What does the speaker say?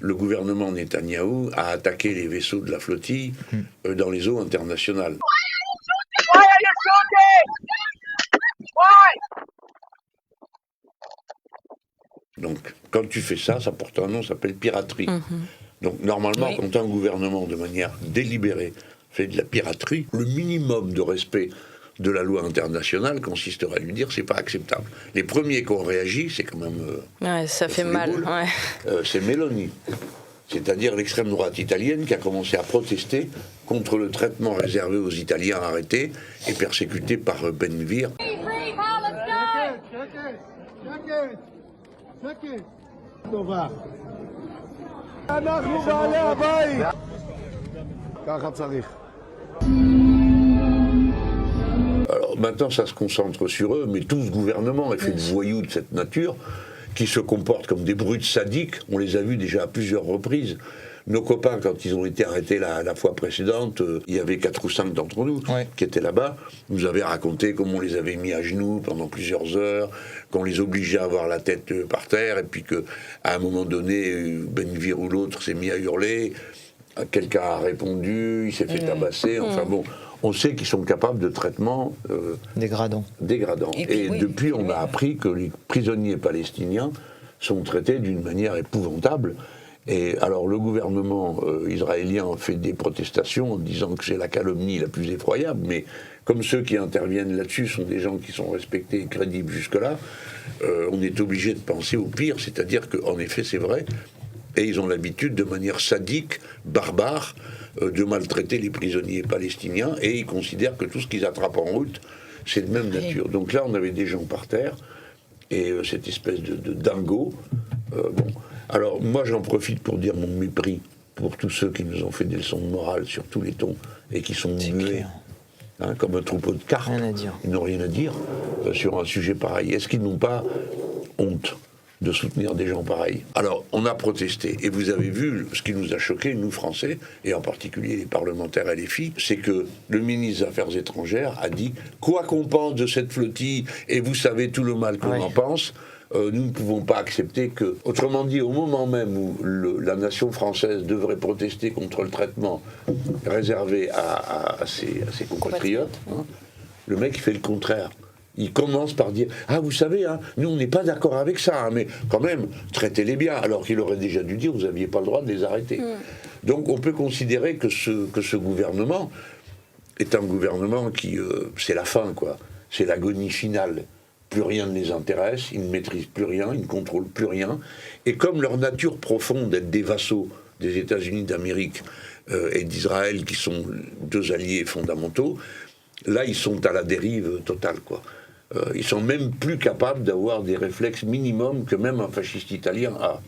le gouvernement Netanyahou a attaqué les vaisseaux de la flottille dans les eaux internationales. Why are you shooting? Why? Donc, quand tu fais ça, ça porte un nom, ça s'appelle piraterie. Donc, normalement, Oui. quand un gouvernement, de manière délibérée, fait de la piraterie, le minimum de respect de la loi internationale consisterait à lui dire c'est pas acceptable. Les premiers qui ont réagi, c'est quand même... Ouais, ça fait fout les mal. boules. Ouais. C'est Meloni, c'est-à-dire l'extrême droite italienne qui a commencé à protester contre le traitement réservé aux Italiens arrêtés et persécutés par Ben Gvir. Free Palestine! שקט. טובה. אנחנו בעלי הבית. ככה צריך. Alors maintenant, ça se concentre sur eux, mais tout ce gouvernement est fait de voyous de cette nature, qui se comportent comme des brutes sadiques. On les a vus déjà à plusieurs reprises. Nos copains, quand ils ont été arrêtés la fois précédente, il y avait 4 ou 5 d'entre nous qui étaient là-bas, nous avaient raconté comment on les avait mis à genoux pendant plusieurs heures, qu'on les obligeait à avoir la tête par terre, et puis qu'à un moment donné, Ben Gvir ou l'autre s'est mis à hurler, quelqu'un a répondu, il s'est fait tabasser, enfin bon... On sait qu'ils sont capables de traitements dégradants. Et depuis, on a appris que les prisonniers palestiniens sont traités d'une manière épouvantable. Et alors, le gouvernement israélien fait des protestations en disant que c'est la calomnie la plus effroyable, mais comme ceux qui interviennent là-dessus sont des gens qui sont respectés et crédibles jusque-là, on est obligé de penser au pire, c'est-à-dire qu'en effet, c'est vrai, et ils ont l'habitude, de manière sadique, barbare, de maltraiter les prisonniers palestiniens, et ils considèrent que tout ce qu'ils attrapent en route, c'est de même nature. Donc là, on avait des gens par terre, et cette espèce de dingo. Bon. Alors, moi, j'en profite pour dire mon mépris pour tous ceux qui nous ont fait des leçons de morale sur tous les tons, et qui sont muets, hein, comme un troupeau de carpes. Ils n'ont rien à dire sur un sujet pareil. Est-ce qu'ils n'ont pas honte de soutenir des gens pareils? Alors, on a protesté, et vous avez vu ce qui nous a choqués, nous Français, et en particulier les parlementaires LFI, c'est que le ministre des Affaires étrangères a dit « Quoi qu'on pense de cette flottille, et vous savez tout le mal qu'on en pense, nous ne pouvons pas accepter que... » Autrement dit, au moment même où la nation française devrait protester contre le traitement réservé à ses compatriotes, hein, le mec fait le contraire. Il commence par dire « Ah, vous savez, hein, nous, on n'est pas d'accord avec ça, hein, mais quand même, traitez-les bien. » Alors qu'il aurait déjà dû dire « Vous n'aviez pas le droit de les arrêter. » Donc, on peut considérer que ce gouvernement est un gouvernement qui... c'est la fin, quoi. C'est l'agonie finale. Plus rien ne les intéresse, ils ne maîtrisent plus rien, ils ne contrôlent plus rien. Et comme leur nature profonde d'être des vassaux des États-Unis d'Amérique et d'Israël, qui sont deux alliés fondamentaux, là, ils sont à la dérive totale, quoi. Ils sont même plus capables d'avoir des réflexes minimums que même un fasciste italien a.